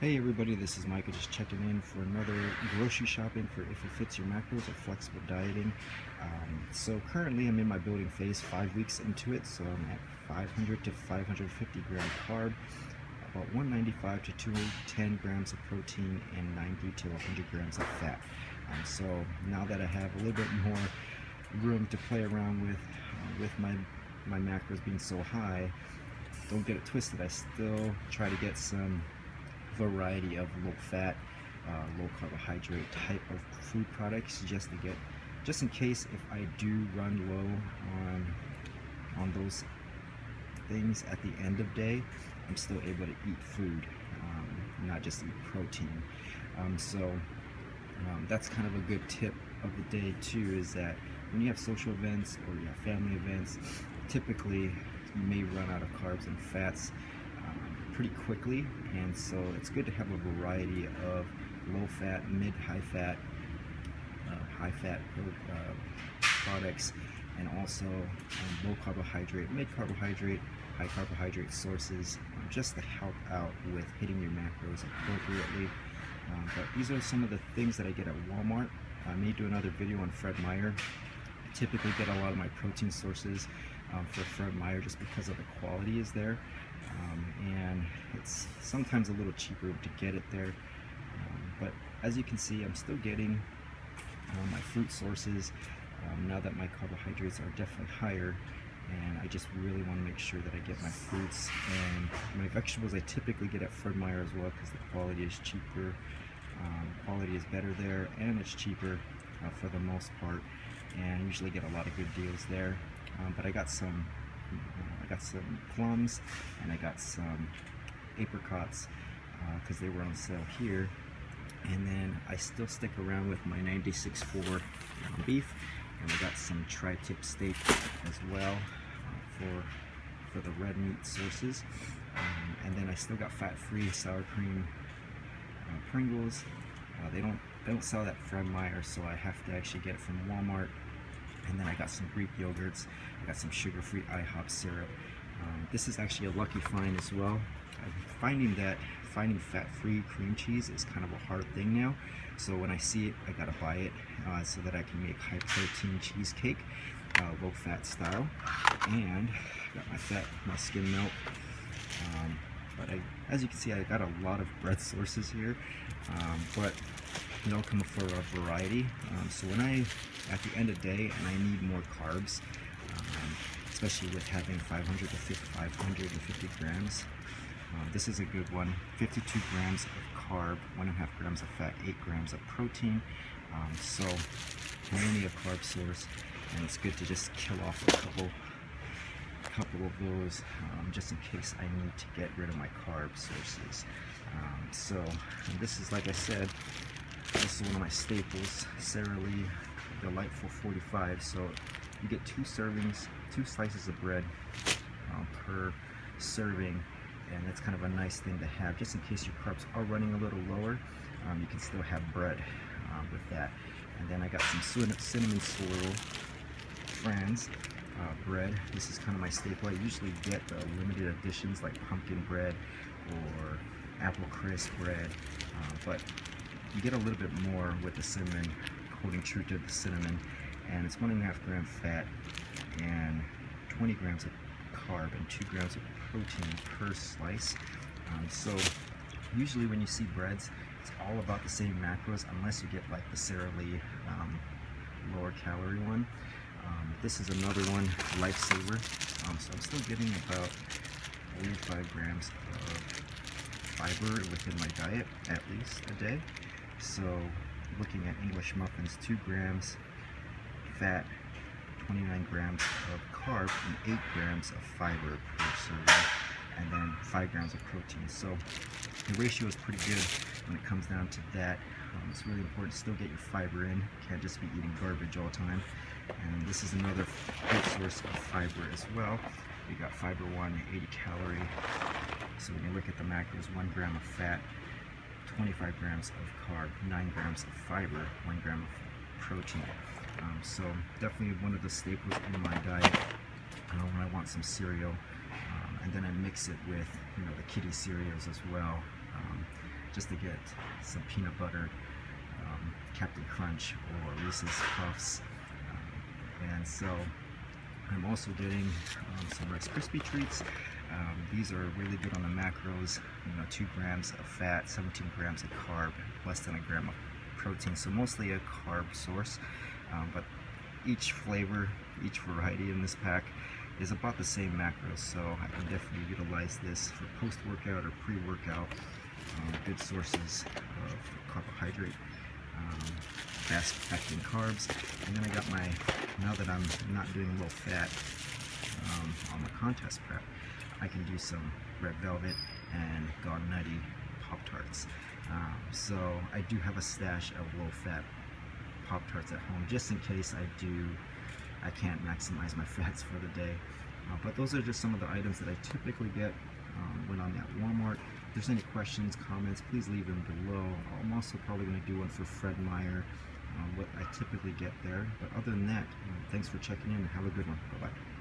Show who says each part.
Speaker 1: Hey everybody, this is Michael just checking in for another grocery shopping for If It Fits Your Macros or flexible dieting. So currently I'm in my building phase, 5 weeks into it, so I'm at 500 to 550 gram carb, about 195 to 210 grams of protein, and 90 to 100 grams of fat. So now that I have a little bit more room to play around with my macros being so high, don't get it twisted, I still try to get some variety of low fat, low carbohydrate type of food products just in case if I do run low on those things at the end of day, I'm still able to eat food, not just eat protein. That's kind of a good tip of the day too, is that when you have social events or you have family events, typically you may run out of carbs and fats pretty quickly, and so it's good to have a variety of low fat, mid, high fat, products, and also low carbohydrate, mid carbohydrate, high carbohydrate sources, just to help out with hitting your macros appropriately. But these are some of the things that I get at Walmart. I may do another video on Fred Meyer. I typically get a lot of my protein sources for Fred Meyer just because of the quality is there, and it's sometimes a little cheaper to get it there. But as you can see, I'm still getting my fruit sources now that my carbohydrates are definitely higher, and I just really want to make sure that I get my fruits and my vegetables. I typically get at Fred Meyer as well because the quality is cheaper, quality is better there, and it's cheaper for the most part, and usually get a lot of good deals there. But I got some plums, and I got some apricots because they were on sale here. And then I still stick around with my 96.4 beef, and I got some tri-tip steak as well for the red meat sources. And then I still got fat-free sour cream Pringles. They don't sell that Fred Meyer, so I have to actually get it from Walmart. And then I got some Greek yogurts. I got some sugar-free IHOP syrup. This is actually a lucky find as well. I'm finding that finding fat-free cream cheese is kind of a hard thing now. So when I see it, I gotta buy it so that I can make high-protein cheesecake, low-fat style. And I got my skim milk. But as you can see, I got a lot of bread sources here, but they all come for a variety. So when at the end of the day, and I need more carbs, especially with having 550 grams, this is a good one. 52 grams of carb, 1.5 grams of fat, 8 grams of protein. So mainly a carb source, and it's good to just kill off a couple of those just in case I need to get rid of my carb sources. And this is, like I said, this is one of my staples, Sara Lee Delightful 45. So you get 2 slices of bread per serving, and that's kind of a nice thing to have just in case your carbs are running a little lower. You can still have bread with that. And then I got some cinnamon swirl Franz bread. This is kind of my staple. I usually get the limited editions like pumpkin bread or apple crisp bread, but you get a little bit more with the cinnamon, holding true to the cinnamon, and it's 1.5 gram fat and 20 grams of carb and 2 grams of protein per slice. So usually when you see breads, it's all about the same macros unless you get like the Sara Lee lower calorie one. This is another one, Lifesaver. So I'm still getting about 85 grams of fiber within my diet, at least a day. So looking at English muffins, 2 grams fat, 29 grams of carb, and 8 grams of fiber per serving, and then 5 grams of protein. So the ratio is pretty good when it comes down to that. It's really important to still get your fiber in. You can't just be eating garbage all the time. And this is another good source of fiber as well. We got fiber 1, 80 calorie. So when you look at the macros, 1 gram of fat, 25 grams of carb, 9 grams of fiber, 1 gram of protein. So definitely one of the staples in my diet when I want some cereal. And then I mix it with the kiddie cereals as well. just to get some peanut butter, Captain Crunch, or Reese's Puffs. And so I'm also getting some Rice Krispie treats. These are really good on the macros, 2 grams of fat, 17 grams of carb, less than a gram of protein, so mostly a carb source. But each flavor, each variety in this pack is about the same macros, so I can definitely utilize this for post-workout or pre-workout. Good sources of carbohydrate, fast acting carbs. And then I got my, now that I'm not doing low fat on the contest prep, I can do some Red Velvet and Gone Nutty Pop-Tarts. So I do have a stash of low-fat Pop-Tarts at home, just in case I can't maximize my fats for the day. But those are just some of the items that I typically get when I'm at Walmart. If there's any questions, comments, please leave them below. I'm also probably going to do one for Fred Meyer, what I typically get there. But other than that, thanks for checking in and have a good one. Bye-bye.